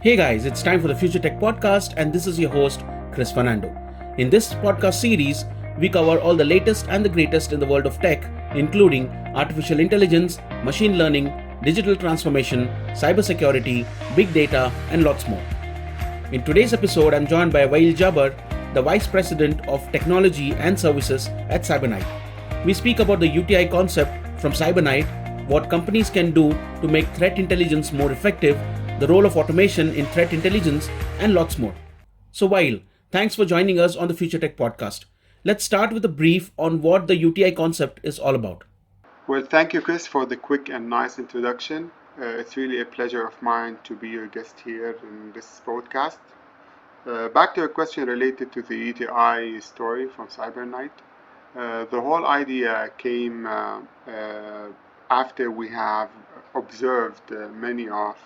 Hey guys, it's time for the Future Tech Podcast, and this is your host, Chris Fernando. In this podcast series, we cover all the latest and the greatest in the world of tech, including artificial intelligence, machine learning, digital transformation, cybersecurity, big data, and lots more. In today's episode, I'm joined by Wael Jaber, the Vice President of Technology and Services at CyberKnight. We speak about the UTI concept from CyberKnight, what companies can do to make threat intelligence more effective, the role of automation in threat intelligence, and lots more. So, Wael, thanks for joining us on the Future Tech Podcast. Let's start with a brief on what the UTI concept is all about. Well, thank you, Chris, for the quick and nice introduction. It's really a pleasure of mine to be your guest here in this podcast. Back to your question related to the ETI story from CyberKnight. The whole idea came after we have observed many of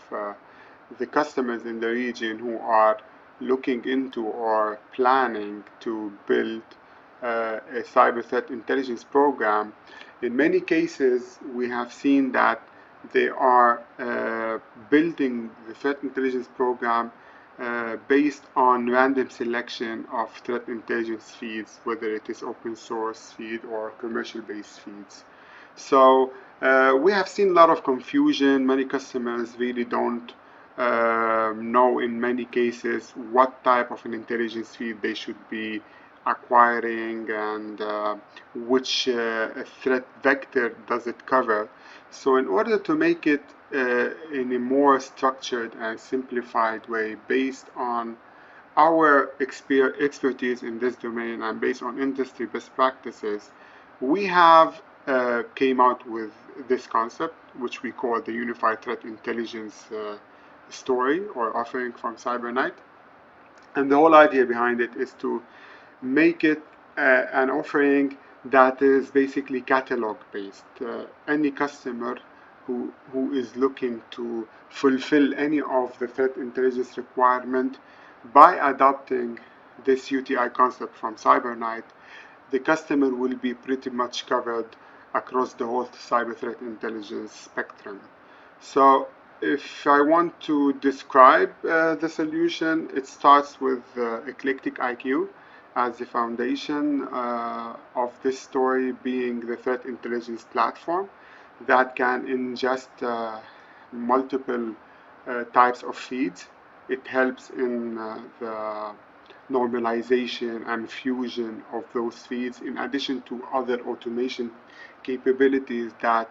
the customers in the region who are looking into or planning to build a cyber threat intelligence program. In many cases, we have seen that they are building the threat intelligence program based on random selection of threat intelligence feeds, whether it is open source feed or commercial based feeds. So we have seen a lot of confusion. Many customers really don't know in many cases what type of an intelligence feed they should be acquiring and which threat vector does it cover. So in order to make it in a more structured and simplified way based on our expertise in this domain and based on industry best practices, we have came out with this concept, which we call the Unified Threat Intelligence story or offering from CyberKnight. And the whole idea behind it is to make it an offering that is basically catalog based. Any customer who is looking to fulfill any of the threat intelligence requirement by adopting this UTI concept from CyberKnight, the customer will be pretty much covered across the whole cyber threat intelligence spectrum. So if I want to describe the solution, it starts with Eclectic IQ as the foundation of this story, being the threat intelligence platform that can ingest multiple types of feeds. It helps in the normalization and fusion of those feeds, in addition to other automation capabilities that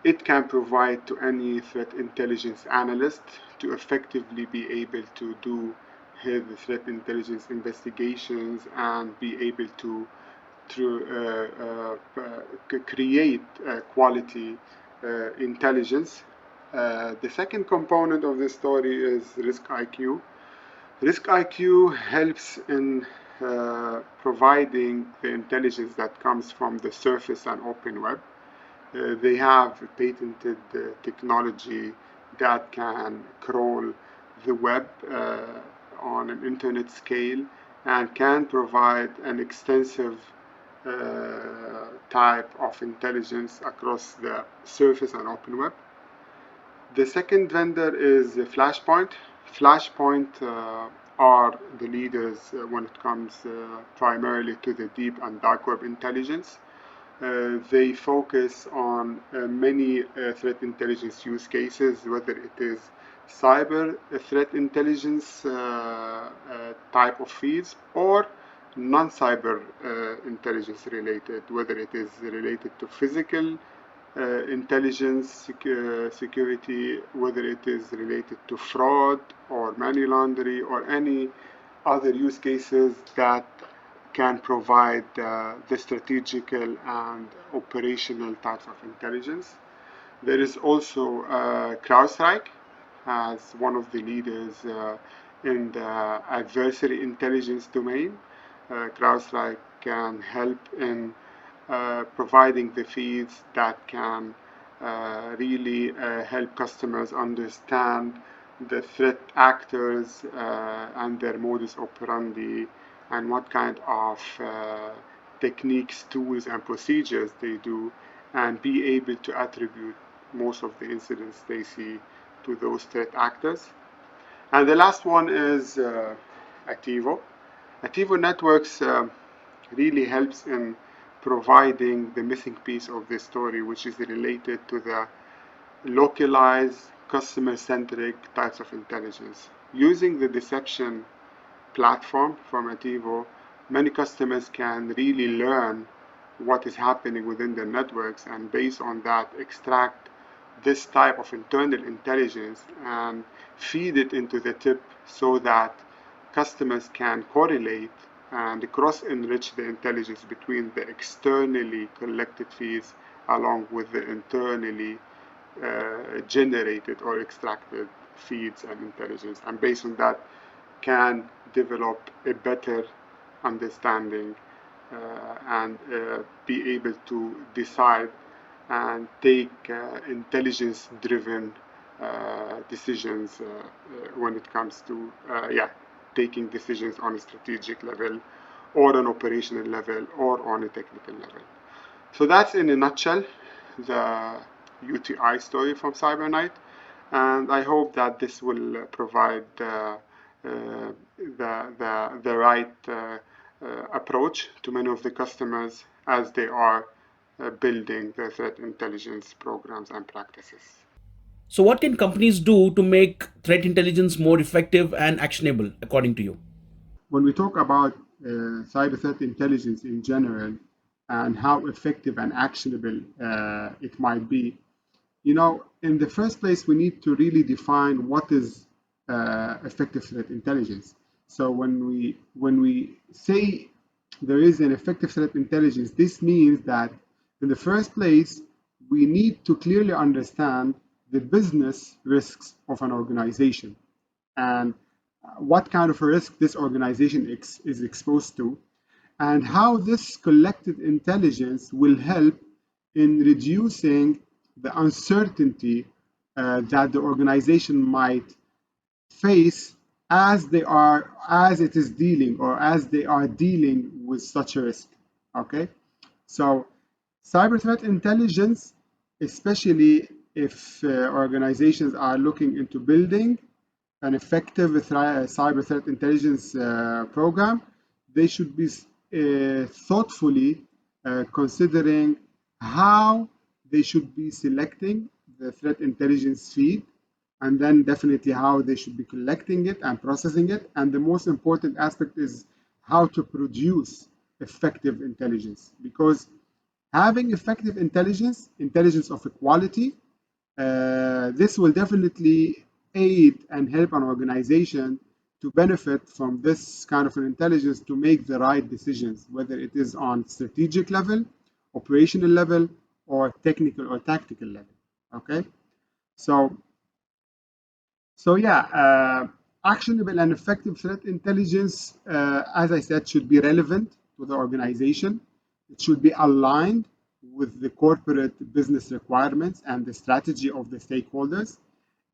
it can provide to any threat intelligence analyst to effectively be able to do his threat intelligence investigations and be able to create quality intelligence. The second component of this story is Risk IQ. Risk IQ helps in providing the intelligence that comes from the surface and open web. They have patented technology that can crawl the web on an internet scale and can provide an extensive type of intelligence across the surface and open web. The second vendor is Flashpoint. Flashpoint are the leaders when it comes primarily to the deep and dark web intelligence. They focus on many threat intelligence use cases, whether it is cyber threat intelligence type of feeds or non-cyber intelligence related, whether it is related to physical intelligence security, whether it is related to fraud or money laundering or any other use cases that can provide the strategical and operational types of intelligence. There is also CrowdStrike as one of the leaders in the adversary intelligence domain. CrowdStrike can help in providing the feeds that can really help customers understand the threat actors and their modus operandi and what kind of techniques, tools, and procedures they do, and be able to attribute most of the incidents they see to those threat actors. And the last one is Ativo. Ativo Networks really helps in providing the missing piece of the story, which is related to the localized, customer-centric types of intelligence. Using the deception platform from Ativo, many customers can really learn what is happening within their networks and based on that extract this type of internal intelligence and feed it into the tip so that customers can correlate and cross enrich the intelligence between the externally collected feeds along with the internally generated or extracted feeds and intelligence, and based on that can develop a better understanding and be able to decide and take intelligence driven decisions when it comes to taking decisions on a strategic level or an operational level or on a technical level. So that's in a nutshell the UTI story from CyberKnight, and I hope that this will provide the right approach to many of the customers as they are building their threat intelligence programs and practices. So, what can companies do to make threat intelligence more effective and actionable, according to you? When we talk about cyber threat intelligence in general and how effective and actionable it might be, in the first place, we need to really define what is effective threat intelligence. So when we say there is an effective threat intelligence, this means that in the first place, we need to clearly understand the business risks of an organization and what kind of a risk this organization is exposed to, and how this collected intelligence will help in reducing the uncertainty that the organization might face as it is dealing or as they are dealing with such a risk. Okay, so cyber threat intelligence, especially if organizations are looking into building an effective cyber threat intelligence program, they should be thoughtfully considering how they should be selecting the threat intelligence feed, and then definitely how they should be collecting it and processing it. And the most important aspect is how to produce effective intelligence, because having effective intelligence of equality, this will definitely aid and help an organization to benefit from this kind of an intelligence to make the right decisions, whether it is on strategic level, operational level, or technical or tactical level. Okay, so actionable and effective threat intelligence, as I said, should be relevant to the organization. It should be aligned with the corporate business requirements and the strategy of the stakeholders.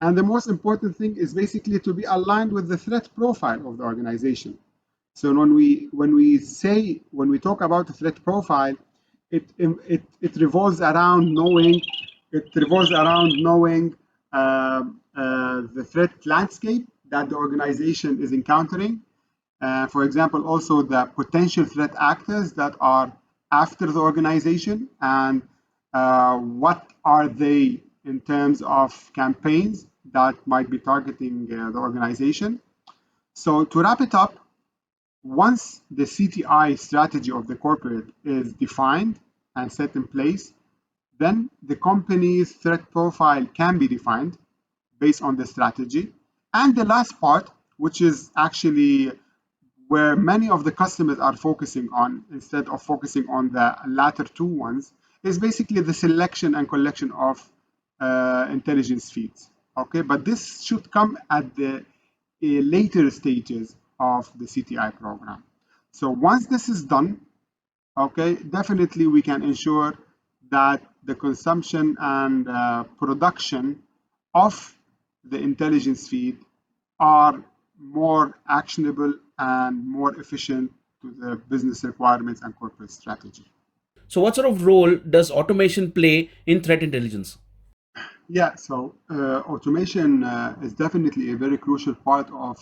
And the most important thing is basically to be aligned with the threat profile of the organization. So when we talk about the threat profile, it revolves around knowing the threat landscape that the organization is encountering. For example, also the potential threat actors that are after the organization, and what are they in terms of campaigns that might be targeting the organization. So to wrap it up, once the CTI strategy of the corporate is defined and set in place, then the company's threat profile can be defined based on the strategy. And the last part, which is actually where many of the customers are focusing on instead of focusing on the latter two ones, is basically the selection and collection of intelligence feeds. Okay, but this should come at the later stages of the CTI program. So once this is done, okay, definitely we can ensure that the consumption and production of the intelligence feed are more actionable and more efficient to the business requirements and corporate strategy. So, what sort of role does automation play in threat intelligence? Yeah, so automation is definitely a very crucial part of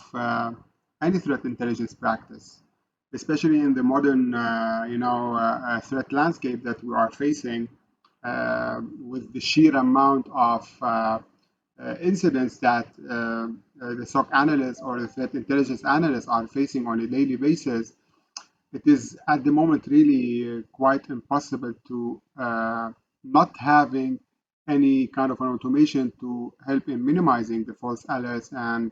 any threat intelligence practice, especially in the modern, threat landscape that we are facing, with the sheer amount of incidents that the SOC analysts or the threat intelligence analysts are facing on a daily basis. It is at the moment really quite impossible to not having any kind of an automation to help in minimizing the false alerts and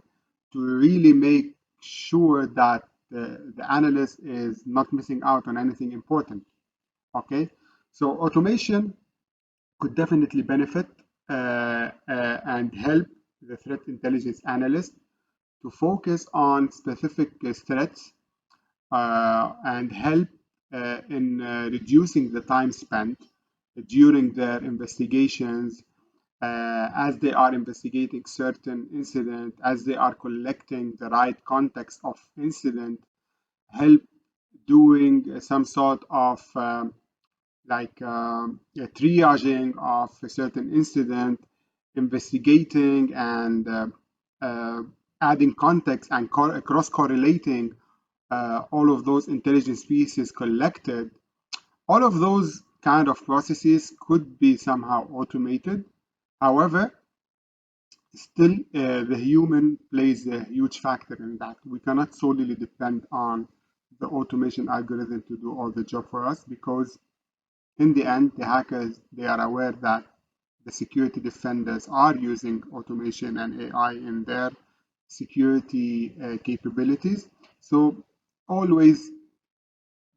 to really make sure that the analyst is not missing out on anything important. Okay, so automation could definitely benefit and help the threat intelligence analyst to focus on specific threats and help in reducing the time spent during their investigations as they are investigating certain incident, as they are collecting the right context of incident, help doing some sort of a triaging of a certain incident, investigating and uh, adding context and cross correlating all of those intelligence pieces collected. All of those kind of processes could be somehow automated. However, still the human plays a huge factor in that. We cannot solely depend on the automation algorithm to do all the job for us, because in the end, the hackers, they are aware that the security defenders are using automation and AI in their security capabilities. So always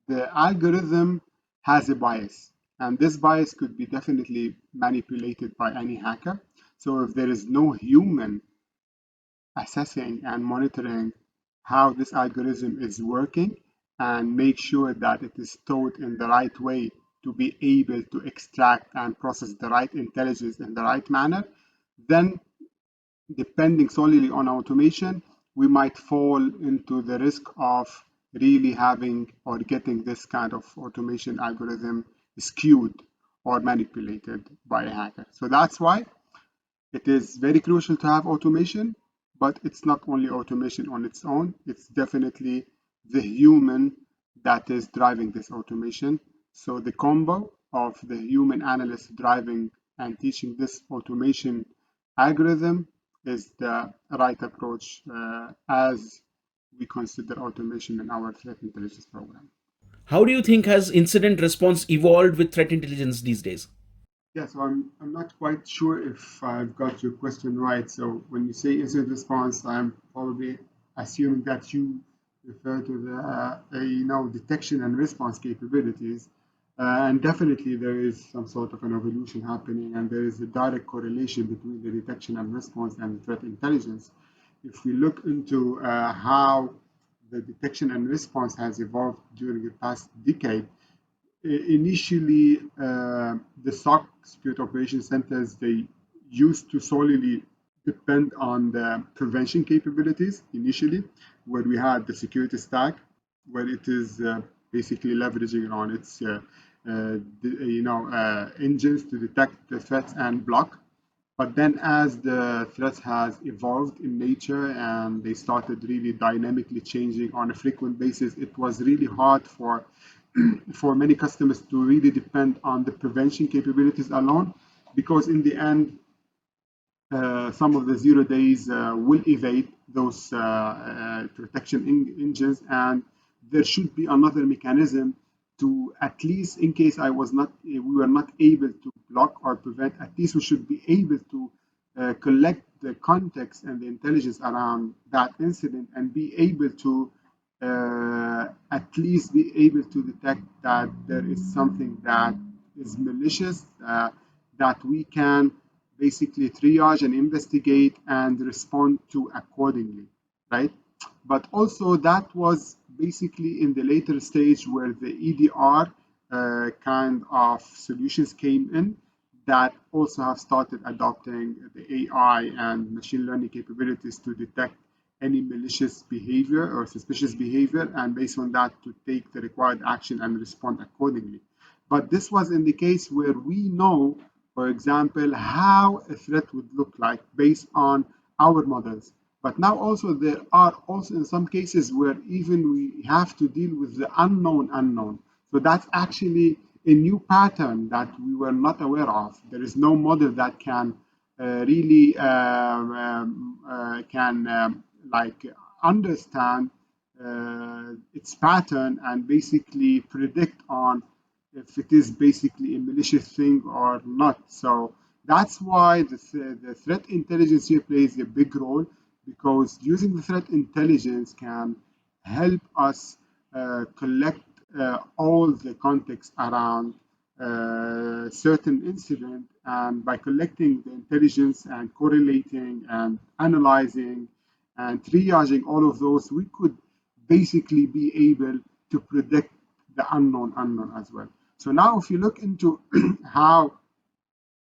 the algorithm has a bias, and this bias could be definitely manipulated by any hacker. So if there is no human assessing and monitoring how this algorithm is working and make sure that it is taught in the right way to be able to extract and process the right intelligence in the right manner, then depending solely on automation, we might fall into the risk of really having or getting this kind of automation algorithm skewed or manipulated by a hacker. So that's why it is very crucial to have automation, but it's not only automation on its own, it's definitely the human that is driving this automation. So the combo of the human analyst driving and teaching this automation algorithm is the right approach as we consider automation in our threat intelligence program. How do you think has incident response evolved with threat intelligence these days? Yeah, so I'm not quite sure if I've got your question right. So when you say incident response, I'm probably assuming that you refer to the detection and response capabilities. And definitely there is some sort of an evolution happening, and there is a direct correlation between the detection and response and the threat intelligence. If we look into how the detection and response has evolved during the past decade, initially the SOC security operations centers, they used to solely depend on the prevention capabilities initially, where we had the security stack, where it is basically leveraging on its engines to detect the threats and block. But then as the threats has evolved in nature and they started really dynamically changing on a frequent basis, it was really hard for for many customers to really depend on the prevention capabilities alone, because in the end some of the zero days will evade those protection engines, and there should be another mechanism to, at least in case we were not able to block or prevent, at least we should be able to collect the context and the intelligence around that incident and be able to at least be able to detect that there is something that is malicious, that we can basically triage and investigate and respond to accordingly, right? But also that was basically in the later stage where the EDR kind of solutions came in that also have started adopting the AI and machine learning capabilities to detect any malicious behavior or suspicious behavior, and based on that to take the required action and respond accordingly. But this was in the case where we know for example, how a threat would look like based on our models. But now also there are also in some cases where even we have to deal with the unknown unknown. So that's actually a new pattern that we were not aware of. There is no model that can really can like understand its pattern and basically predict on if it is basically a malicious thing or not. So that's why the threat intelligence here plays a big role, because using the threat intelligence can help us collect all the context around certain incident, and by collecting the intelligence and correlating and analyzing and triaging all of those, we could basically be able to predict the unknown unknown as well. So now if you look into how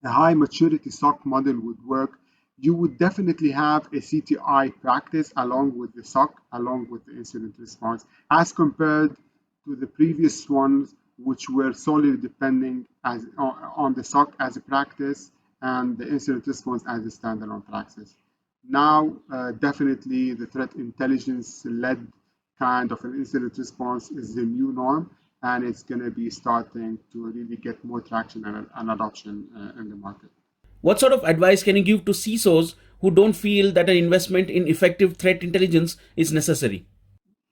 a high maturity SOC model would work, you would definitely have a CTI practice along with the SOC, along with the incident response, as compared to the previous ones, which were solely depending on the SOC as a practice and the incident response as a standalone practice. Now, definitely the threat intelligence led kind of an incident response is the new norm, and it's going to be starting to really get more traction and adoption in the market. What sort of advice can you give to CISOs who don't feel that an investment in effective threat intelligence is necessary?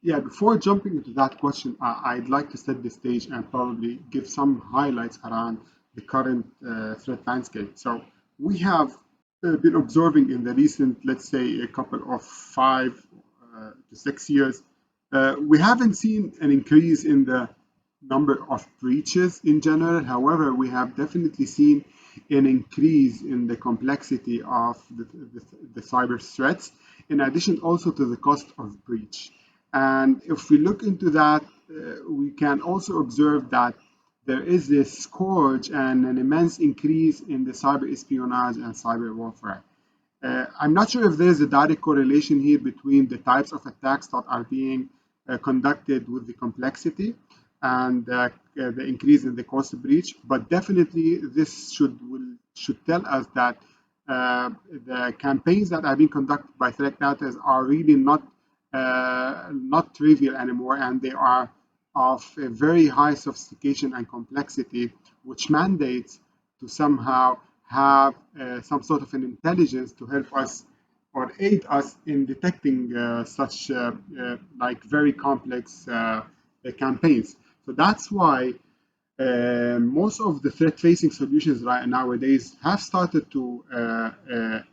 Yeah, before jumping into that question, I'd like to set the stage and probably give some highlights around the current threat landscape. So we have been observing in the recent, let's say, a couple of 5 to 6 years, we haven't seen an increase in the number of breaches in general. However, we have definitely seen an increase in the complexity of the cyber threats, in addition also to the cost of breach. And if we look into that, we can also observe that there is a scourge and an immense increase in the cyber espionage and cyber warfare. I'm not sure if there's a direct correlation here between the types of attacks that are being conducted with the complexity and the increase in the cost of breach, but definitely this should tell us that the campaigns that are being conducted by threat actors are really not trivial anymore, and they are of a very high sophistication and complexity, which mandates to somehow have some sort of an intelligence to help us or aid us in detecting such like very complex campaigns. So that's why most of the threat-facing solutions right nowadays have started to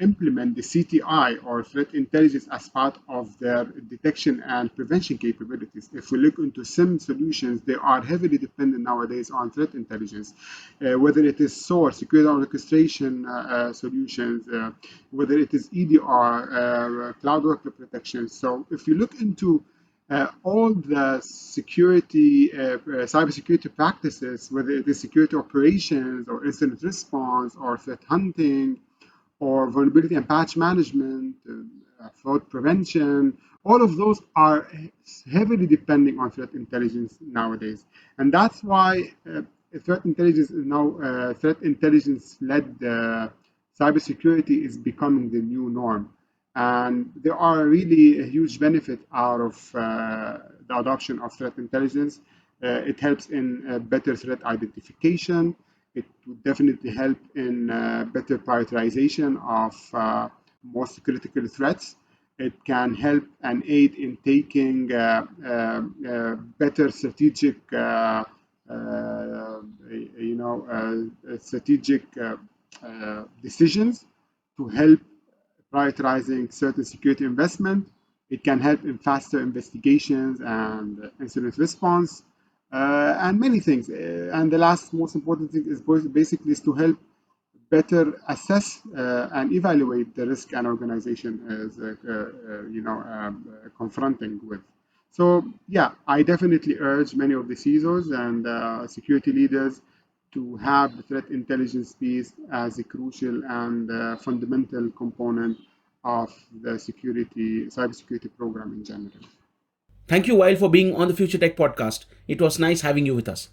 implement the CTI or threat intelligence as part of their detection and prevention capabilities. If we look into SIM solutions, they are heavily dependent nowadays on threat intelligence, whether it is SOAR, security orchestration solutions, whether it is EDR, cloud workload protection. So if you look into all the security, cybersecurity practices, whether it is security operations or incident response or threat hunting or vulnerability and patch management, fraud prevention, all of those are heavily depending on threat intelligence nowadays. And that's why threat intelligence is now, threat intelligence-led cybersecurity is becoming the new norm. And there are really a huge benefit out of the adoption of threat intelligence. It helps in better threat identification. It would definitely help in better prioritization of most critical threats. It can help and aid in taking better strategic, strategic decisions to help prioritizing certain security investment. It can help in faster investigations and incident response, and many things. And the last most important thing is basically is to help better assess and evaluate the risk an organization is confronting with. So yeah, I definitely urge many of the CISOs and security leaders to have the threat intelligence piece as a crucial and fundamental component of the cybersecurity program in general. Thank you, Wael, for being on the Future Tech podcast. It was nice having you with us.